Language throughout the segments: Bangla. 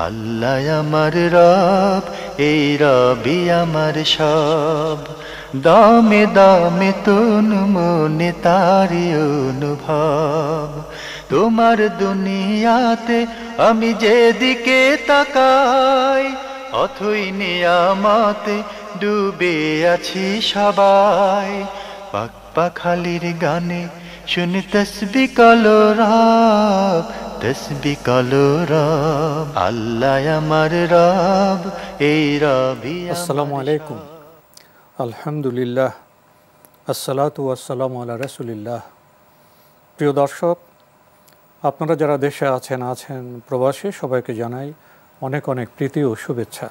আল্লাহ আমার রব, এই রবি আমার সব। দামে দামে তন মনে তারি অনুভব। তোমার দুনিয়াতে আমি যেদিকে তাকাই, অথই নিয়ামতে ডুবে আছি সবাই। পাক পাখালির গানে শুনে তসবিহ কালো রব, তসবিহ কালো রব। আল্লাহ আমার রব, এই রবি আসসালামু আমার আলাইকুম। সব। আলহামদুলিল্লাহ, আসসালাতু ওয়াসসালামু আলা রাসূলিল্লাহ। প্রিয় দর্শক, আপনারা যারা দেশে আছেন প্রবাসে, সবাইকে জানাই অনেক অনেক প্রীতি ও শুভেচ্ছা।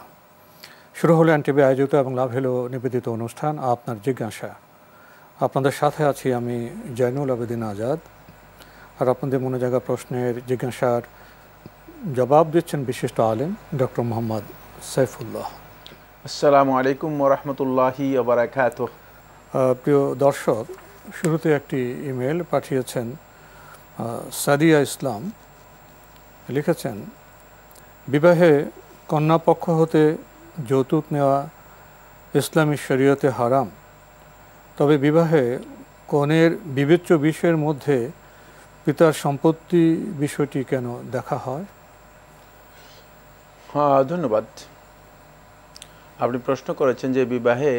শুরু হলো এনটিভি আয়োজিত এবং লাভেলো নিবেদিত অনুষ্ঠান আপনার জিজ্ঞাসা। আপনাদের সাথে আছি আমি জয়নুল আবেদিন আজাদ। আর আপনাদের মনে জাগা প্রশ্নের জিজ্ঞাসার জবাব দিচ্ছেন বিশিষ্ট আলেম ডক্টর মোহাম্মদ সাইফুল্লাহ। আসসালামু আলাইকুম ওয়া রাহমাতুল্লাহি ওয়া বারাকাতুহু। প্রিয় দর্শক, শুরুতে একটি ইমেল পাঠিয়েছেন সাদিয়া ইসলাম। লিখেছেন, বিবাহে কন্যাপক্ষ হতে যৌতুক নেওয়া ইসলামী শরীয়তে হারাম, তবে বিবাহে কনের বিবেচ্য বিষয়ের মধ্যে পিতার সম্পত্তি বিষয়টি কেন দেখা হয়? ধন্যবাদ। আপনি প্রশ্ন করেছেন যে বিবাহে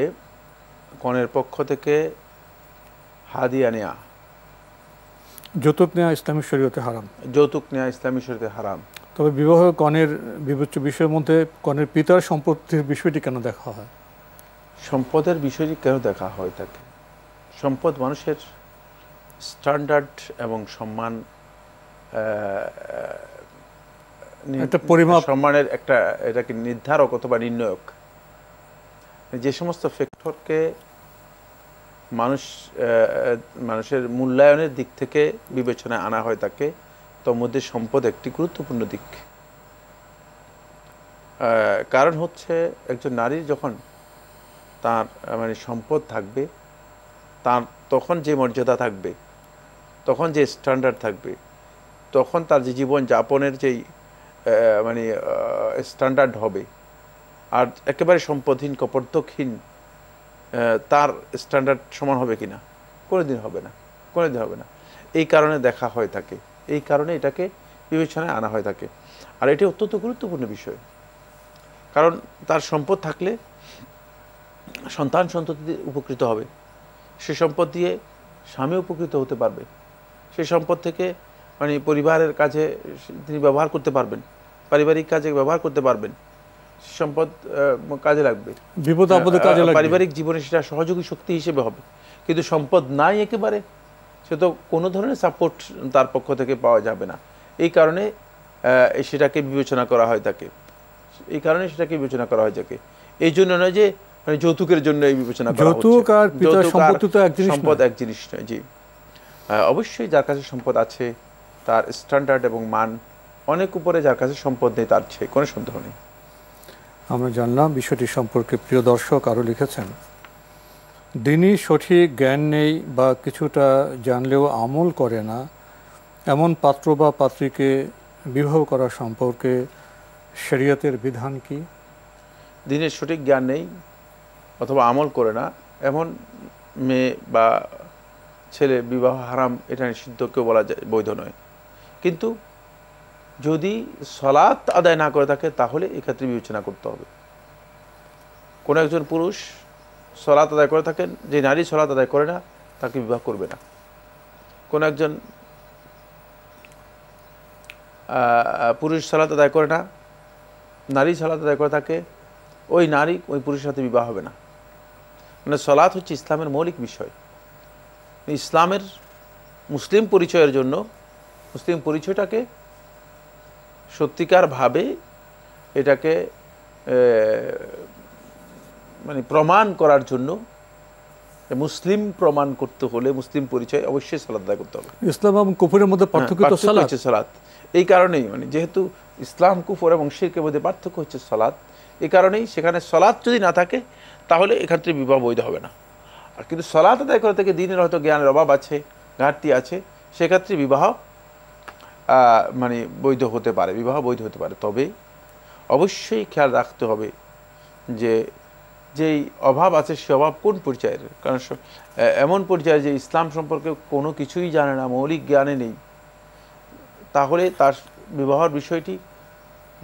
কনের পক্ষ থেকে হাদিয়া নেয়া, যৌতুক নেওয়া ইসলামী শরীয়তে হারাম, যৌতুক নেওয়া ইসলামী শরীয়তে হারাম, তবে বিবাহ কনের বিবেচ্য বিষয়ের মধ্যে কনের পিতার সম্পত্তির বিষয়টি কেন দেখা হয়? সম্পদের বিষয়টি কেন দেখা হয় থাকে? সম্পদ মানুষের স্ট্যান্ডার্ড এবং সম্মান, একটা পরিমাপ, সম্মানের একটা এটাকে নির্ধারক অথবা নির্ণায়ক। যে সমস্ত ফ্যাক্টরকে মানুষের মূল্যায়নের দিক থেকে বিবেচনায় আনা হয় থাকে, তার মধ্যে সম্পদ একটি গুরুত্বপূর্ণ দিক। কারণ হচ্ছে একজন নারীর যখন তার সম্পদ থাকবে, তার তখন যে মর্যাদা থাকবে, তখন যে স্ট্যান্ডার্ড থাকবে, তখন তার যে জীবন যাপনের যেই স্ট্যান্ডার্ড হবে, আর একেবারে সম্পদহীন কপর্দকহীন তার স্ট্যান্ডার্ড সমান হবে কিনা? কোনোদিন হবে না, কোনোদিন হবে না। এই কারণে দেখা হয়ে থাকে, এই কারণে এটাকে বিবেচনায় আনা হয়ে থাকে। আর এটি অত্যন্ত গুরুত্বপূর্ণ বিষয়, কারণ তার সম্পদ থাকলে সন্তান সন্ততি উপকৃত হবে, সে সম্পদ দিয়ে স্বামী উপকৃত হতে পারবে, সে সম্পদ থেকে পরিবারের কাজে তিনি ব্যবহার করতে পারবেন, পারিবারিক কাজে ব্যবহার করতে পারবেন, সম্পদ কাজে লাগবে, বিপদ আপদে কাজে লাগবে, পারিবারিক জীবনে সেটা সহযোগী শক্তি হিসেবে হবে। কিন্তু সম্পদ নাই একেবারে, সে তো কোনো ধরনের সাপোর্ট তার পক্ষ থেকে পাওয়া যাবে না। এই কারণে সেটাকে বিবেচনা করা হয় থাকে, এই কারণে সেটাকে বিবেচনা করা হয় থাকে। এই জন্য নয় যে যৌতুকের জন্য এই বিবেচনা করা হচ্ছে। যৌতুক আর পিতার সম্পত্তি তো এক জিনিস, সম্পদ এক জিনিস নয়। জি, অবশ্যই যার কাছে সম্পদ আছে তার স্ট্যান্ডার্ড এবং মান অনেক উপরে, যার কাছে সম্পদ নেই তার চেয়ে কোনো সন্দেহ নেই। আমরা জানলাম বিষয়টি সম্পর্কে। প্রিয় দর্শক আরও লিখেছেন, দিনই সঠিক জ্ঞান নেই বা কিছুটা জানলেও আমল করে না এমন পাত্র বা পাত্রীকে বিবাহ করা সম্পর্কে শরীয়তের বিধান কি? দিনের সঠিক জ্ঞান নেই অথবা আমল করে না এমন মেয়ে বা ছেলে বিবাহ হারাম, এটা নিষিদ্ধ, কেউ বলা যায় বৈধ নয়। কিন্তু যদি সলাত আদায় না করে থাকে তাহলে এক্ষেত্রে বিবেচনা করতে হবে। কোনো একজন পুরুষ সলাত আদায় করে থাকেন, যে নারী সলাত আদায় করে না তাকে বিবাহ করবে না। কোনো একজন পুরুষ সলাত আদায় করে না, নারী সলাত আদায় করে থাকে, ওই নারী ওই পুরুষের সাথে বিবাহ হবে না। সলাত হচ্ছে ইসলামের মৌলিক বিষয়। ইসলামের মুসলিম পরিচয়ের জন্য, মুসলিম পরিচয়টাকে সত্যিকারভাবে এটাকে প্রমাণ করার জন্য, মুসলিম প্রমাণ করতে হলে মুসলিম পরিচয় অবশ্যই সালাত আদায় করতে হবে। ইসলাম এবং কুফরের মধ্যে পার্থক্য তো সালাত। এই কারণেই যেহেতু ইসলাম কুফর এবং শিরকের মধ্যে পার্থক্য হচ্ছে সালাত, এই কারণেই সেখানে সালাত যদি না থাকে তাহলে এক্ষেত্রে বিবাহ বৈধ হবে না। আর কিন্তু সালাত আদায় করে থেকে দিনের হয়তো জ্ঞানের অভাব আছে, ঘাটতি আছে, সেক্ষেত্রে বিবাহ বৈধ হতে পারে, বিবাহ বৈধ হতে পারে। তবে অবশ্যই খেয়াল রাখতে হবে যে যেই অভাব আছে সে অভাব কোন পর্যায়ের। কারণ এমন পর্যায়ে যে ইসলাম সম্পর্কে কোনো কিছুই জানে না, মৌলিক জ্ঞানে নেই, তাহলে তার বিবাহের বিষয়টি,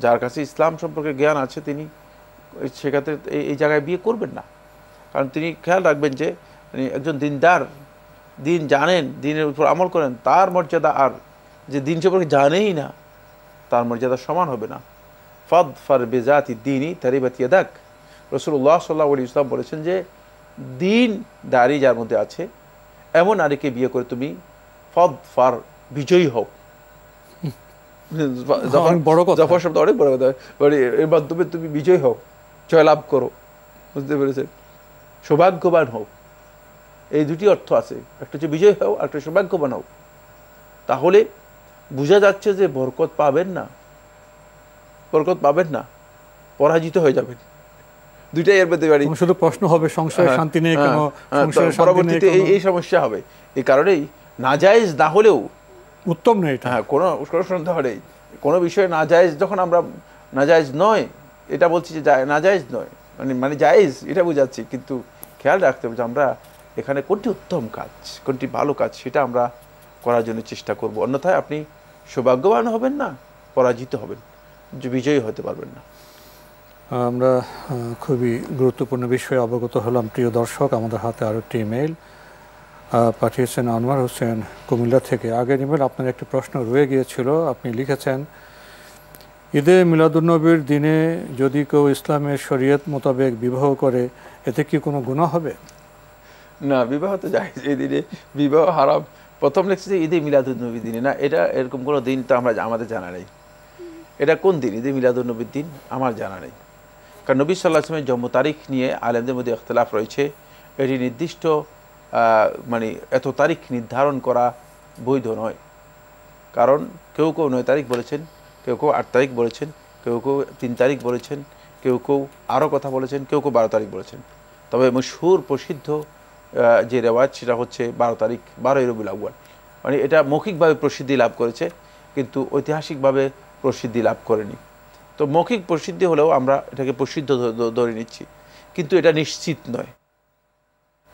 যার কাছে ইসলাম সম্পর্কে জ্ঞান আছে তিনি সেক্ষেত্রে এই জায়গায় বিয়ে করবেন না। কারণ তিনি খেয়াল রাখবেন যে একজন দিনদার, দিন জানেন, দিনের উপর আমল করেন, তার মর্যাদা আর যে দিন সম্পর্কে জানেই না তার মর্যাদা সমান হবে না। ফদ ফর বেজাতি দিনই তারিবাত ইয়াদাক, রাসূলুল্লাহ সাল্লাল্লাহু আলাইহি ওয়াসাল্লাম বলেছেন যে দিন দাড়ি যার মধ্যে আছে এমন নারীকে বিয়ে করে তুমি ফদ ফর বিজয়ী হও। জফর শব্দ অনেক বড় কথা, এর মাধ্যমে তুমি বিজয়ী হও, জয়লাভ করো, বুঝতে পেরেছেন, সৌভাগ্যবান হও। এই দুটি অর্থ আছে, একটা হচ্ছে বিজয় হও, একটা সৌভাগ্যবান হও। তাহলে বোঝা যাচ্ছে যে বরকত পাবেন না, বরকত পাবেন না, পরাজিত হয়ে যাবেন, দুইটাই এর মধ্যে বাড়ি। শুধু প্রশ্ন হবে সংসারে শান্তি নেই কেন, পরবর্তীতে এই সমস্যা হবে। এই কারণেই নাজায়েজ না হলেও উত্তম নেই, হ্যাঁ, কোনো সন্দেহ নেই, কোনো বিষয়ে নাজায়েজ যখন আমরা নাজায়েজ নয় এটা বলছি যে নাজায়েজ নয় মানে জায়েজ এটা বোঝাচ্ছি, কিন্তু খেয়াল রাখতে হবে যে আমরা এখানে কোনটি উত্তম কাজ, কোনটি ভালো কাজ, সেটা আমরা করার জন্য চেষ্টা করব। অন্যথায় আপনি সৌভাগ্যবান হবেন না, পরাজিত হবেন, বিজয়ী হতে পারবেন না। আমরা খুবই গুরুত্বপূর্ণ বিষয়ে অবগত হলাম। প্রিয় দর্শক, আমাদের হাতে আরও একটি ইমেইল পাঠিয়েছেন আনোয়ার হোসেন কুমিল্লা থেকে। আগের ইমেল আপনার একটি প্রশ্ন রয়ে গিয়েছিল, আপনি লিখেছেন ঈদে মিলাদুন্নবীর দিনে যদি কেউ ইসলামের শরীয়ত মোতাবেক বিবাহ করে এতে কি কোনো গুনাহ হবে? না, বিবাহ তো জায়েজ, এই দিনে বিবাহ হারাম। প্রথম লিখছে যে ঈদে মিলাদুন্নবীর দিনে, না, এটা এরকম কোনো দিন তো আমাদের জানা নেই। এটা কোন দিন ঈদে মিলাদুন্নবীর দিন আমার জানা নেই। কারণ নবী সাল্লাল্লাহু আলাইহি ওয়াসাল্লামের জন্ম তারিখ নিয়ে আলেমদের মধ্যে ইখতিলাফ রয়েছে। এটি নির্দিষ্ট মানে এত তারিখ নির্ধারণ করা বৈধ নয়। কারণ কেউ কেউ 9 তারিখ বলেছেন, কেউ কেউ 8 তারিখ বলেছেন, কেউ কেউ 3 তারিখ বলেছেন, কেউ কেউ আরও কথা বলেছেন, কেউ কেউ 12 তারিখ বলেছেন। তবে মশহুর প্রসিদ্ধ যে রেওয়াজ সেটা হচ্ছে 12 তারিখ, 12ই রবিউল আউয়াল। মানে এটা মৌখিকভাবে প্রসিদ্ধি লাভ করেছে, কিন্তু ঐতিহাসিকভাবে প্রসিদ্ধি লাভ করেনি। তো মৌখিক প্রসিদ্ধি হলেও আমরা এটাকে প্রসিদ্ধ ধরে নিচ্ছি, কিন্তু এটা নিশ্চিত নয়।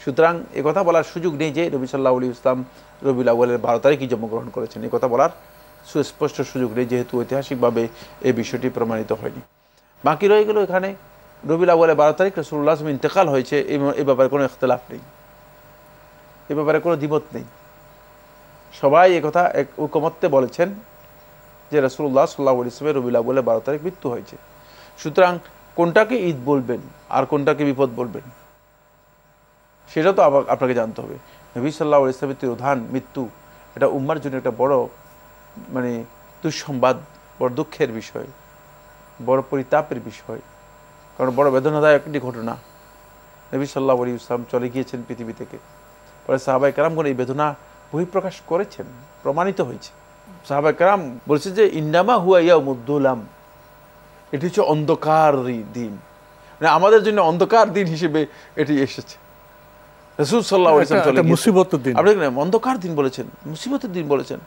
সুতরাং একথা বলার সুযোগ নেই যে নবী সাল্লাল্লাহু আলাইহি ওয়াসাল্লাম রবিউল আউয়ালের 12 তারিখই জন্মগ্রহণ করেছেন, এই কথা বলার সুস্পষ্ট সুযোগ নেই, যেহেতু ঐতিহাসিকভাবে এই বিষয়টি প্রমাণিত হয়নি। বাকি রয়ে গেল এখানে রবিউল আউয়ালের 12 তারিখ রাসূলুল্লাহ সাল্লাল্লাহু আলাইহি ওয়াসাল্লাম ইন্তেকাল হয়েছে, এই ব্যাপারে কোনো ইখতিলাফ নেই, এ ব্যাপারে কোনো দ্বিমত নেই। সবাই একথা ঐকমত্যে বলেছেন যে রাসূলুল্লাহ সাল্লাল্লাহু আলাইহি ওয়াসাল্লাম রবিউল আউয়ালের 12 তারিখ মৃত্যু হয়েছে। সুতরাং কোনটাকে ঈদ বলবেন আর কোনটাকে বিপদ বলবেন সেটা তো আপনাকে জানতে হবে। নবী সাল্লাল্লাহু আলাইহি ওয়াসাল্লামের তিরোধান মৃত্যু এটা উম্মার জন্য একটা বড় মানে দুঃসংবাদ, বড় দুঃখের বিষয়, বড় পরিতাপের বিষয়, কারণ বড় বেদনাদায়ক একটি ঘটনা। নবী সাল্লাল্লাহু আলাইহি ওয়াসাল্লাম চলে গিয়েছেন পৃথিবী থেকে, পরে সাহাবায়ে কেরামগণ এই বেদনা বহিঃপ্রকাশ করেছেন, প্রমাণিত হয়েছে। সাহাবায়ে কেরাম বলছে যে ইন্নামা হুয়া ইয়াউমুদ্দুলাম, এটি হচ্ছে অন্ধকার দিন, মানে আমাদের জন্য অন্ধকার দিন হিসেবে এটি এসেছে। রাসূল সাল্লাল্লাহু আলাইহি ওয়াসাল্লাম চলে গিয়েছেন, মুসিবতের দিন, আপনি অন্ধকার দিন বলেছেন, মুসিবতের দিন বলেছেন।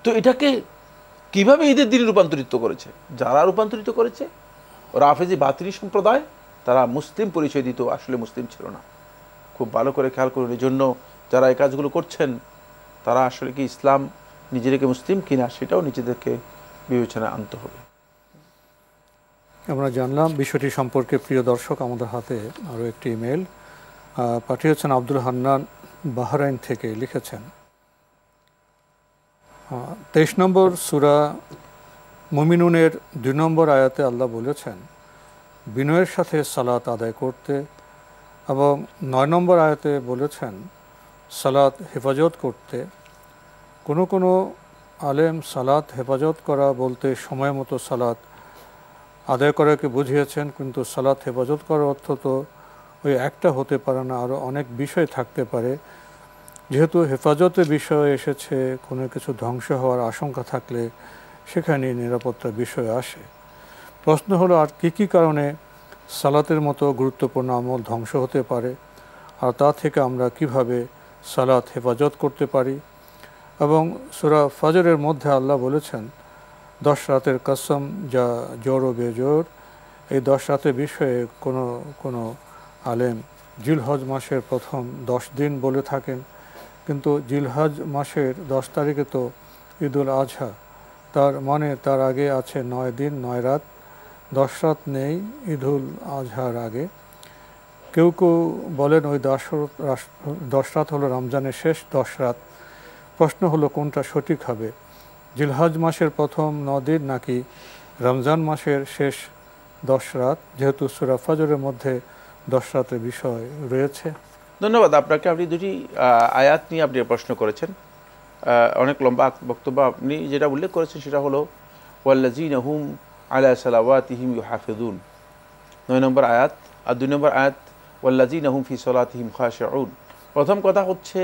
তো এটাকে কিভাবে ঈদের দিনে রূপান্তরিত করেছে? যারা রূপান্তরিত করেছে রাফেজি বাতিনি সম্প্রদায়, তারা মুসলিম পরিচয় দিত, আসলে মুসলিম ছিল না। খুব ভালো করে খেয়াল করুন, এই জন্য যারা এই কাজগুলো করছেন তারা আসলে কি ইসলাম নিজেদেরকে মুসলিম কিনা সেটাও নিজেদেরকে বিবেচনায় আনতে হবে। আমরা জানলাম বিষয়টি সম্পর্কে। প্রিয় দর্শক, আমাদের হাতে আরও একটি ইমেল পাঠিয়েছেন আব্দুল হান্নান বাহরাইন থেকে। লিখেছেন 23 নম্বর সূরা মুমিনুনের 2 নম্বর আয়াতে আল্লাহ বলেছেন বিনয়ের সাথে সালাত আদায় করতে, এবং 9 নম্বর আয়াতে বলেছেন সালাত হেফাজত করতে। কোনো কোনো আলেম সালাত হেফাজত করা বলতে সময় মতো সালাত আদায় করাকে বুঝিয়েছেন, কিন্তু সালাত হেফাজত করার অর্থ তো ওই একটা হতে পারে না, আরও অনেক বিষয় থাকতে পারে। যেহেতু হেফাজতের বিষয় এসেছে, কোনো কিছু ধ্বংস হওয়ার আশঙ্কা থাকলে সেখানে নিরাপত্তার বিষয় আসে। প্রশ্ন হলো, আর কী কারণে সালাতের মতো গুরুত্বপূর্ণ আমল ধ্বংস হতে পারে, আর তা থেকে আমরা কিভাবে সালাত হেফাজত করতে পারি? এবং সূরা ফজরের মধ্যে আল্লাহ বলেছেন 10 রাতের কসম, যা জোর ও বেজোর। এই 10 রাতের বিষয়ে কোনো আলেম জিলহজ মাসের প্রথম 10 দিন বলে থাকেন, কিন্তু জিলহজ মাসের 10 তারিখে তো ঈদুল আজহা, তার মানে তার আগে আছে 9 দিন 9 রাত। 10 রাত নেই ঈদুল আজহার আগে। কেউ কেউ বলেন ওই 10 রাত হলো রমজানের শেষ 10 রাত। প্রশ্ন হলো কোনটা সঠিক হবে, জিলহজ মাসের প্রথম 9 দিন নাকি রমজান মাসের শেষ 10 রাত, যেহেতু সূরা ফজরের মধ্যে 10 রাতের বিষয় রয়েছে। ধন্যবাদ আপনাকে। আপনি দুটি আয়াত নিয়ে আপনি প্রশ্ন করেছেন, অনেক লম্বা বক্তব্য। আপনি যেটা উল্লেখ করেছেন সেটা হলো ওয়াল্লাযীনা হুম আলা সালাওয়াতিহিম ইউহাফিজুন, 9 নম্বর আয়াত। আর 2 নম্বর আয়াত ওয়াল্লাযীনা হুম ফি সলাতিহিম খাশিউন। প্রথম কথা হচ্ছে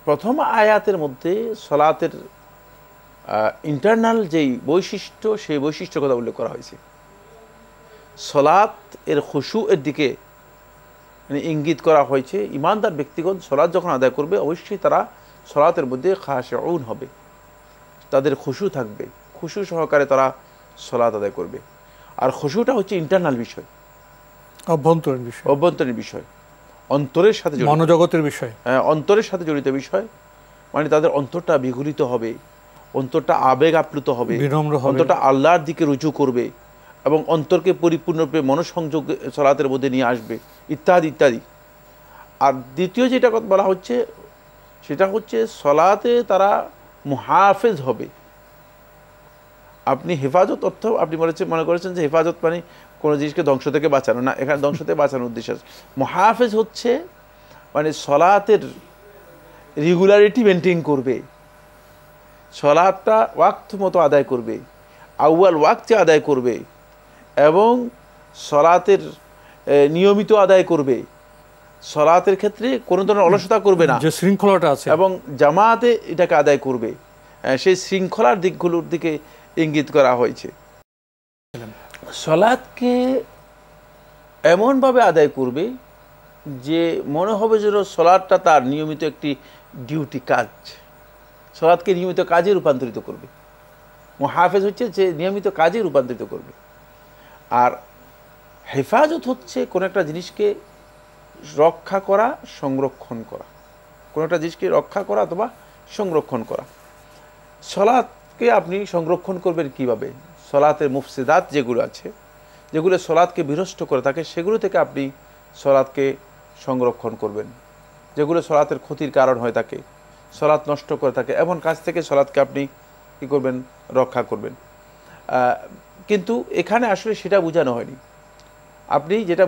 প্রথম আয়াতের মধ্যে সলাতের ইন্টারনাল যেই বৈশিষ্ট্য, সেই বৈশিষ্ট্যের কথা উল্লেখ করা হয়েছে। সলাত এর খুশু এর দিকে ইঙ্গিত করা হয়েছে। ইমানদার ব্যক্তিগণ সলাত যখন আদায় করবে অবশ্যই তারা সলাতের মধ্যে খাশিউন হবে, তাদের খুশু থাকবে, খুশু সহকারে তারা সলাত আদায় করবে। আর খুশুটা হচ্ছে ইন্টারনাল বিষয়, অভ্যন্তরীণ বিষয়, অন্তরের সাথে মনোজগতের বিষয়। হ্যাঁ, অন্তরের সাথে জড়িত বিষয়। মানে তাদের অন্তরটা বিগলিত হবে, অন্তরটা আবেগ আপ্লুত হবে, অন্তরটা আল্লাহর দিকে রুজু করবে এবং অন্তরকে পরিপূর্ণরূপে মনোসংযোগ সলাতের মধ্যে নিয়ে আসবে, ইত্যাদি ইত্যাদি। আর দ্বিতীয় যেটা বলা হচ্ছে সেটা হচ্ছে সলাতে তারা মুহাফেজ হবে। আপনি হেফাজত অর্থ আপনি মনে করেছেন যে হেফাজত মানে কোনো জিনিসকে ধ্বংস থেকে বাঁচানো না, এখানে ধ্বংস থেকে বাঁচানোর উদ্দেশ্য আছে। মুহাফেজ হচ্ছে মানে সলাতের রেগুলারিটি মেনটেন করবে, সলাতটা ওয়াক্ত মতো আদায় করবে, আউয়াল ওয়াক্তে আদায় করবে এবং সলাতের নিয়মিত আদায় করবে, সলাতের ক্ষেত্রে কোনো ধরনের অলসতা করবে না, যে শৃঙ্খলাটা আছে, এবং জামাতে এটাকে আদায় করবে। সেই শৃঙ্খলার দিকগুলোর দিকে ইঙ্গিত করা হয়েছে। সলাতকে এমনভাবে আদায় করবে যে মনে হবে যেন সলাতটা তার নিয়মিত একটি ডিউটি কাজ, সলাতকে নিয়মিত কাজে রূপান্তরিত করবে। মুহাফেজ হচ্ছে যে নিয়মিত কাজে রূপান্তরিত করবে। আর হেফাজত হচ্ছে কোনো একটা জিনিসকে রক্ষা করা, সংরক্ষণ করা, কোনো একটা জিনিসকে রক্ষা করা অথবা সংরক্ষণ করা। সলাতকে আপনি সংরক্ষণ করবেন কিভাবে? সলাতের মুফসিদাত যেগুলো আছে, যেগুলো সলাতকে বিনষ্ট করে থাকে, সেগুলো থেকে আপনি সলাতকে সংরক্ষণ করবেন। যেগুলো সলাতের ক্ষতির কারণ হয়ে থাকে, সলাত নষ্ট করে থাকে, এমন কাজ থেকে সলাতকে আপনি কী করবেন? রক্ষা করবেন। কিন্তু এখানে আসলে সেটা বোঝানো হয়নি। আপনি যেটা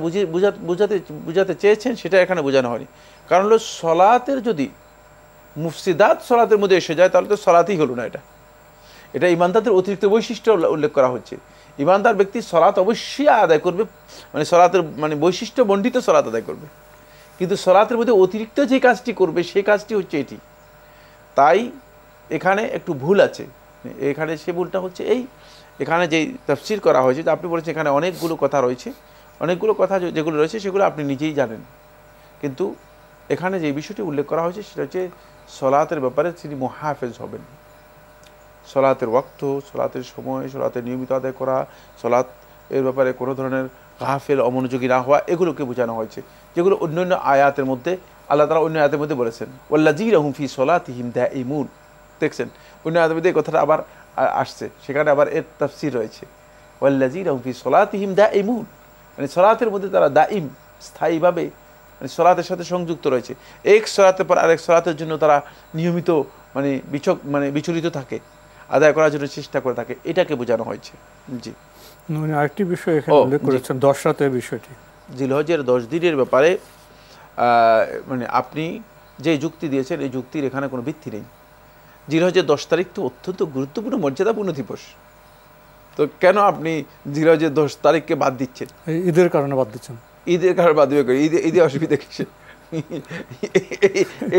বুঝাতে চেয়েছেন সেটা এখানে বোঝানো হয়নি। কারণ হলো সলাতের যদি মুফসিদাত সলাতের মধ্যে এসে যায় তাহলে তো সলাতই হলো না। এটা ইমানদারদের অতিরিক্ত বৈশিষ্ট্য উল্লেখ করা হচ্ছে। ইমানদার ব্যক্তি সলাত অবশ্যই আদায় করবে, মানে সলাতের মানে বৈশিষ্ট্য মণ্ডিত সলাত আদায় করবে, কিন্তু সলাতের মধ্যে অতিরিক্ত যে কাজটি করবে সেই কাজটি হচ্ছে এটি। তাই এখানে একটু ভুল আছে। এখানে সে ভুলটা হচ্ছে এখানে যেই তাফসীর করা হয়েছে, যে আপনি বলেছেন এখানে অনেকগুলো কথা রয়েছে, অনেকগুলো কথা যেগুলো রয়েছে সেগুলো আপনি নিজেই জানেন, কিন্তু এখানে যে বিষয়টি উল্লেখ করা হয়েছে সেটা হচ্ছে সলাতের ব্যাপারে তিনি মুহাফেজ হবেন। সলাতের ওয়াক্ত, সলাতের সময়, সলাতের নিয়মিত আদায় করা, সলাত এর ব্যাপারে কোনো ধরনের গাফেল, অমনোযোগী না হওয়া, এগুলোকে বোঝানো হয়েছে, যেগুলো অন্যান্য আয়াতের মধ্যে আল্লাহ তাআলা অন্য আয়াতের মধ্যে বলেছেন ওয়াল্লাযীনা হুম ফি সলাতিহিম দাঈমুন। দেখছেন অন্য আয়াতের মধ্যে এই কথাটা আবার আসছে, সেখানে আবার এর তাফসীর রয়েছে ওয়াল্লাযীনা হুম ফি সলাতিহিম দাঈমুন, মানে সলাতের মধ্যে তারা দাঈম, স্থায়ীভাবে মানে সলাতের সাথে সংযুক্ত রয়েছে। এক সলাতের পর আরেক সলাতের জন্য তারা নিয়মিত মানে বিচলিত থাকে, আদায় করার জন্য চেষ্টা করে থাকে, এটাকে বোঝানো হয়েছে। জি, আরেকটি বিষয় এখানে উল্লেখ করেছেন 10 রাতের বিষয়টি। জিলহজের 10 দিনের ব্যাপারে মানে আপনি যে যুক্তি দিয়েছেন এই যুক্তির এখানে কোনো ভিত্তি নেই। জিলহজের 10 তারিখ তো অত্যন্ত গুরুত্বপূর্ণ, মর্যাদাপূর্ণ দিবস, তো কেন আপনি জিলহজের 10 তারিখকে বাদ দিচ্ছেন? ঈদের কারণে বাদ দিচ্ছেন। ঈদের কারণে বাদ দিবে, ঈদে অসুবিধা কিসের?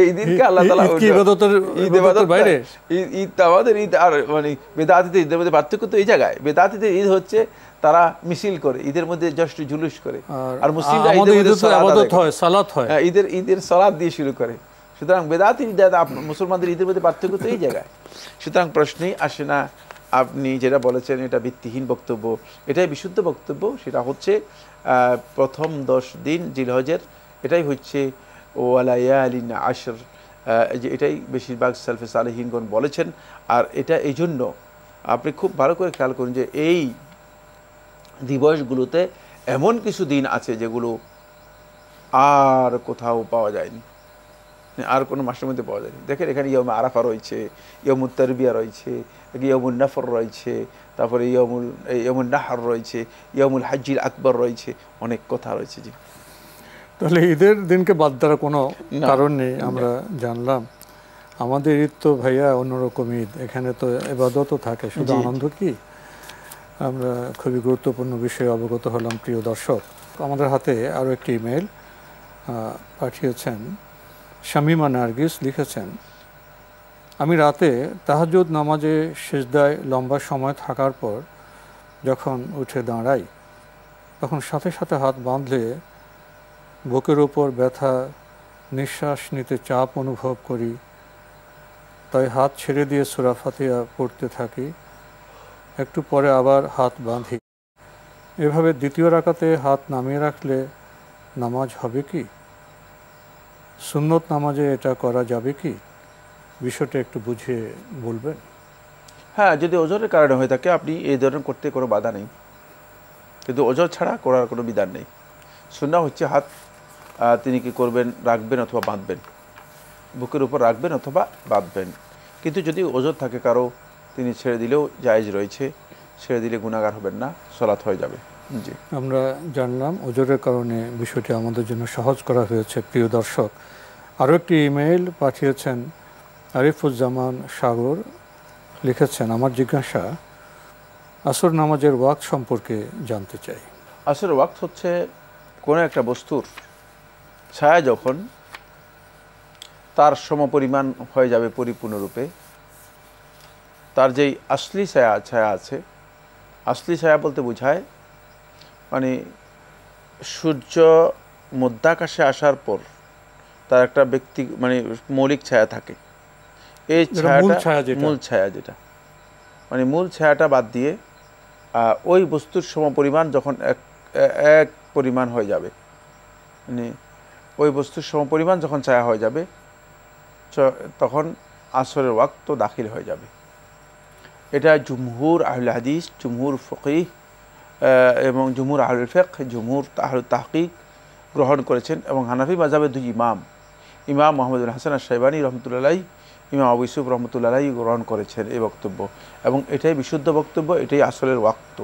এই দিনকে আল্লাহ তাআলা ঈদের বাইরে ঈদ আমাদের ঈদ, আর মানে বেদাতীদের ঈদের মধ্যে পার্থক্য তো এই জায়গায়। বেদাতীদের ঈদ হচ্ছে তারা মিছিল করে, ঈদের মধ্যে জাস্ট জুলুস করে, আর মুসলিমরা ঈদের মধ্যে সালাত হয়, সালাত হয়, ঈদের সালাত দিয়ে শুরু করে। সুতরাং বেদাত ঈদ মুসলমানদের ঈদের মধ্যে পার্থক্য তো এই জায়গায়। সুতরাং প্রশ্নেই আসে না, আপনি যেটা বলেছেন এটা ভিত্তিহীন বক্তব্য, এটাই বিশুদ্ধ বক্তব্য। সেটা হচ্ছে প্রথম 10 দিন জিলহজের, এটাই হচ্ছে ওয়ালায়ালিন আশর, যে এটাই বেশিরভাগ সালফে সালেহিনগণ বলেছেন। আর এটা এই জন্য আপনি খুব ভালো করে খেয়াল করুন যে এই দিবসগুলোতে এমন কিছু দিন আছে যেগুলো আর কোথাও পাওয়া যায়নি, আর কোনো মাসের মধ্যে পাওয়া যায়নি। দেখেন এখানে ইয়মে আরাফা রয়েছে, ইয়মুল তারবিয়া রয়েছে, ইয়মুল নাফর রয়েছে, তারপরে ইয়মুল নাহর রয়েছে, ইয়মুল হাজ্জিল আকবর রয়েছে, অনেক কথা রয়েছে। জি, তাহলে ঈদের দিনকে বাদ দেওয়ার কোনো কারণ নেই, আমরা জানলাম। আমাদের ঈদ তো ভাইয়া অন্যরকম ঈদ, এখানে তো ইবাদতও থাকে, শুধু আনন্দ কি। আমরা খুবই গুরুত্বপূর্ণ বিষয়ে অবগত হলাম প্রিয় দর্শক। আমাদের হাতে আরও একটি ইমেল পাঠিয়েছেন শামিমা নার্গিস, লিখেছেন, আমি রাতে তাহাজ্জুদ নামাজে সিজদায় লম্বা সময় থাকার পর যখন উঠে দাঁড়াই, তখন সাথে সাথে হাত বাঁধলে বুকের ওপর ব্যথা, নিঃশ্বাস নিতে চাপ অনুভব করি। তাই হাত ছেড়ে দিয়ে সূরা ফাতিহা পড়তে থাকি, একটু পরে আবার হাত বাঁধি। এভাবে দ্বিতীয় রাকাতে হাত নামিয়ে রাখলে নামাজ হবে কি? সুন্নত নামাজে এটা করা যাবে কি? বিষয়টা একটু বুঝিয়ে বলবেন। হ্যাঁ, যদি ওজনের কারণে হয়ে থাকে আপনি এই ধরনের করতে কোনো বাধা নেই, কিন্তু ওজন ছাড়া করার কোনো বিধান নেই। সুন্নাহ হচ্ছে হাত তিনি কি করবেন, রাখবেন অথবা বাঁধবেন, বুকের উপর রাখবেন অথবা বাঁধবেন। কিন্তু যদি ওজন থাকে কারো, তিনি ছেড়ে দিলেও জায়েজ রয়েছে, ছেড়ে দিলে গুনাহগার হবেন না, সালাত হয়ে যাবে। জি, আমরা জানলাম ওজনের কারণে বিষয়টি আমাদের জন্য সহজ করা হয়েছে। প্রিয় দর্শক, আরও একটি ইমেইল পাঠিয়েছেন আরিফুজ্জামান সাগর, লিখেছেন, আমার জিজ্ঞাসা, আসর নামাজের ওয়াক্ত সম্পর্কে জানতে চাই। আসরের ওয়াক্ত হচ্ছে কোনো একটা বস্তুর ছায়া যখন তার সমপরিমাণ হয়ে যাবে পরিপূর্ণরূপে, তার যেই আসলি ছায়া আছে, আসলি ছায়া বলতে বোঝায় মানে সূর্য মধ্যাকাশে আসার পর তার একটা ব্যক্তি মানে মৌলিক ছায়া থাকে, এই ছায়াটা মূল ছায়া, যেটা মানে মূল ছায়াটা বাদ দিয়ে ওই বস্তুর সমপরিমাণ যখন এক পরিমাণ হয়ে যাবে, মানে ওই বস্তুর সমপরিমাণ যখন ছায়া হয়ে যাবে, তখন আসরের ওয়াক্ত দাখিল হয়ে যাবে। এটা জুমহুর আহলে হাদিস, জুমহুর ফকিহ এবং জুমহুর আহলুল ফিকহ, জুমহুর আহলুত তাহকিক গ্রহণ করেছেন। এবং হানাফি মাযহাবের দুই ইমাম, ইমাম মুহাম্মদ বিন হাসান আশ-শাইবানী রহমতুল্লাহ আলাইহি, ইমাম আবু ইউসুফ রহমতুল্লাহ আলাইহি গ্রহণ করেছেন এই বক্তব্য, এবং এটাই বিশুদ্ধ বক্তব্য, এটাই আসরের ওয়াক্ত।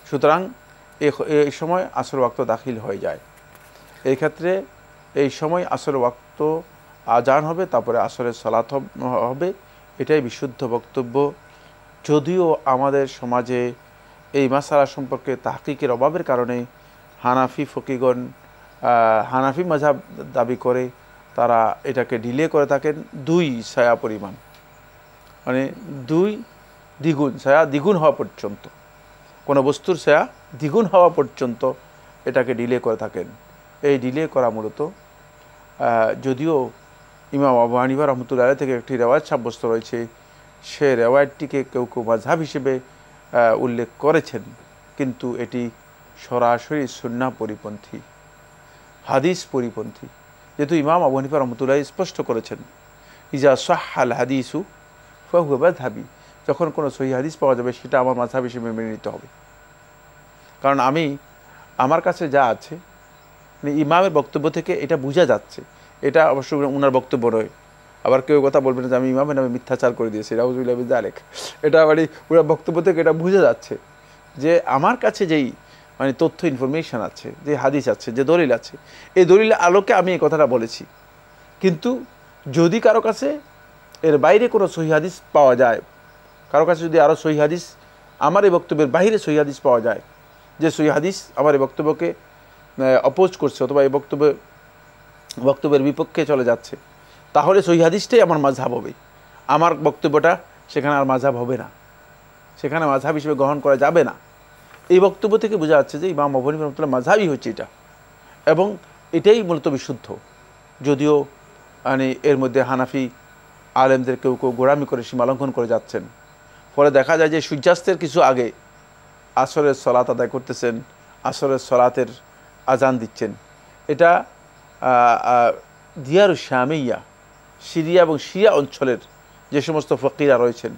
সুতরাং এই সময় আসরের ওয়াক্ত দাখিল হয়ে যায়। এই ক্ষেত্রে এই সময় আসরের ওয়াক্ত আজান হবে, তারপরে আসরের সালাত হবে, এটাই বিশুদ্ধ বক্তব্য। যদিও আমাদের সমাজে এই মাসালা সম্পর্কে তাহকিকের অভাবের কারণে হানাফি ফকিগণ হানাফি মাযহাব দাবি করে, তারা এটাকে ডিলে করে থাকেন 2 ছায়া পরিমাণ, মানে 2 দ্বিগুণ ছায়া, দ্বিগুণ হওয়া পর্যন্ত, কোনো বস্তুর ছায়া দ্বিগুণ হওয়া পর্যন্ত এটাকে ডিলে করে থাকেন। এই ডিলে করা মূলত, যদিও ইমাম আবু হানিফা রহমতুল্লাহ আলাইহি থেকে একটি রেওয়ায়েত সাব্যস্ত রয়েছে, সে রেওয়ায়েতটিকে কেউ কেউ মাযহাব হিসেবে উল্লেখ করেছেন, কিন্তু এটি সরাসরি সুন্নাহ পরিপন্থী, হাদিস পরিপন্থী। যেহেতু ইমাম আবু হানিফা রহমতুল্লাহ স্পষ্ট করেছেন, ইজা সাহহাল হাদিসু ফাহুয়া মাযহাবি, যখন কোনো সহিহ হাদিস পাওয়া যাবে সেটা আমার মাযহাব হিসেবে মেনে নিতে হবে। কারণ আমার কাছে যা আছে, মানে ইমামের বক্তব্য থেকে এটা বোঝা যাচ্ছে, এটা অবশ্য ওনার বক্তব্য নয়। আবার কেউ কথা বলবেন যে আমি ইমামের নামে মিথ্যাচার করে দিয়েছি, নাউযুবিল্লাহি মিন যালিক, এটা মানে ওনার বক্তব্য থেকে এটা বোঝা যাচ্ছে যে আমার কাছে যেই মানে তথ্য ইনফরমেশন আছে, যে হাদিস আছে, যে দলিল আছে, এই দলিলের আলোকে আমি এই কথাটা বলেছি। কিন্তু যদি কারো কাছে এর বাইরে কোনো সহিহ হাদিস পাওয়া যায়, কারো কাছে যদি আরও সহিহ হাদিস আমার এই বক্তব্যের বাইরে সহিহ হাদিস পাওয়া যায়, যে সহিহ হাদিস আমার এই বক্তব্যকে অপোজ করছে অথবা এই বক্তব্যের বিপক্ষে চলে যাচ্ছে, তাহলে সহিহ হাদিসটাই আমার মাযহাব হবে। আমার বক্তব্যটা সেখানে আর মাযহাব হবে না, সেখানে মাযহাব হিসেবে গ্রহণ করা যাবে না। এই বক্তব্য থেকে বোঝা যাচ্ছে যে ইমাম আবু হানিফা রহমতুল্লাহ মাযহাবই হচ্ছে এটা, এবং এটাই মূলত বিশুদ্ধ। যদিও মানে এর মধ্যে হানাফি আলেমদের কেউ কেউ গোড়ামি করে সীমা লঙ্ঘন করে যাচ্ছেন। ফলে দেখা যায় যে সূর্যাস্তের কিছু আগে আসরের সলাত আদায় করতেছেন, আসরের সলাতের আজান দিচ্ছেন। এটা দিয়ারু শামিয়া, সিরিয়া এবং সিরিয়া অঞ্চলের যে সমস্ত ফকিরা রয়েছেন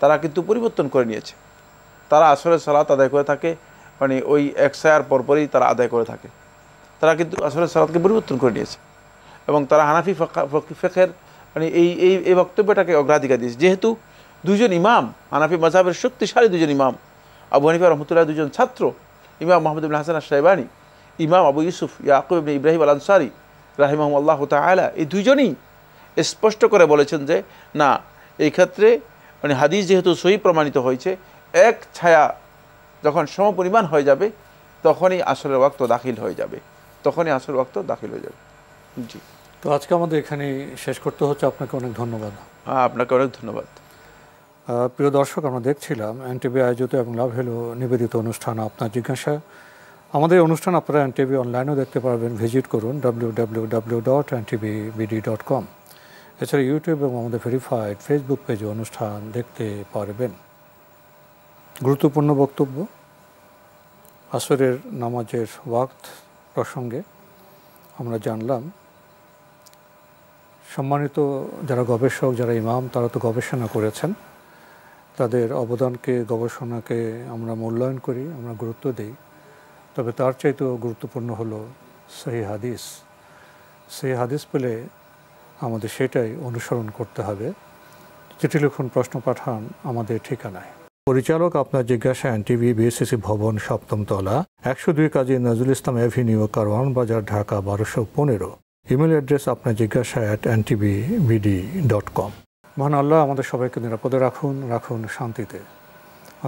তারা কিন্তু পরিবর্তন করে নিয়েছে। তারা আসরের সালাত আদায় করে থাকে, মানে ওই এক সায়ার পরপরই তারা আদায় করে থাকে। তারা কিন্তু আসরের সালাতকে পরিবর্তন করে নিয়েছে এবং তারা হানাফি ফিকহের মানে এই বক্তব্যটাকে অগ্রাধিকার দিয়েছে। যেহেতু দুজন ইমাম, হানাফি মাযহাবের শক্তিশালী দুজন ইমাম, আবু হানিফা রহমতুল্লাহ দুজন ছাত্র, ইমাম মুহাম্মদ ইবনে হাসান আশ-শাইবানী, ইমাম আবু ইউসুফ ইয়াকুব ইবনে ইব্রাহিম আল আনসারী রাহিমাহুল্লাহু তাআলা, এই দুইজনই স্পষ্ট করে বলেছেন যে না, এই ক্ষেত্রে মানে হাদিস যেহেতু সহি প্রমাণিত হয়েছে, এক ছায়া যখন সমপরিমাণ হয়ে যাবে তখনই আসরের ওয়াক্ত দাখিল হয়ে যাবে, তখনই আসরের ওয়াক্ত দাখিল হয়ে যাবে। জি, তো আজকে আমাদের এখানে শেষ করতে হচ্ছে। আপনাকে অনেক ধন্যবাদ। আপনাকে অনেক ধন্যবাদ। প্রিয় দর্শক, আমরা দেখছিলাম এনটিভি আয়োজিত এবং লাভ হলো নিবেদিত অনুষ্ঠান আপনার জিজ্ঞাসা। আমাদের অনুষ্ঠান আপনারা এনটিভি অনলাইনেও দেখতে পারবেন। ভিজিট করুন www.ntvbd.com। এছাড়া ইউটিউব এবং আমাদের ভেরিফাইড ফেসবুক পেজে অনুষ্ঠান দেখতে পারবেন। গুরুত্বপূর্ণ বক্তব্য আসরের নামাজের ওয়াক্ত প্রসঙ্গে আমরা জানলাম। সম্মানিত যারা গবেষক, যারা ইমাম, তারা তো গবেষণা করেছেন, তাদের অবদানকে, গবেষণাকে আমরা মূল্যায়ন করি, আমরা গুরুত্ব দিই। তবে তার চাইতেও গুরুত্বপূর্ণ হলো সহিহ হাদিস। সহিহ হাদিস পেলে আমাদের সেটাই অনুসরণ করতে হবে। চিঠি লিখুন, প্রশ্ন পাঠান আমাদের ঠিকানায়। পরিচালক আপনার জিজ্ঞাসা, এনটিভি, বিএসসিসি ভবন, 7ম তলা, 102 কাজী নজরুল ইসলাম অ্যাভিনিউ, কারওয়ান বাজার, ঢাকা 1215। ইমেল অ্যাড্রেস আপনার জিজ্ঞাসা @ntvbd.com। মহান আল্লাহ আমাদের সবাইকে নিরাপদে রাখুন, রাখুন শান্তিতে।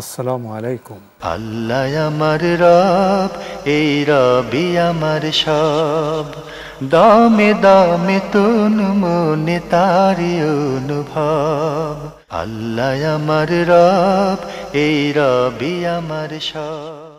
আসসালামু আলাইকুম। আল্লাহ আমার রব, এই রবি আমার সব, দামে দামে তুন মনে তারি অনুভব। আল্লাহ আমার রব, এই রবি আমার সব।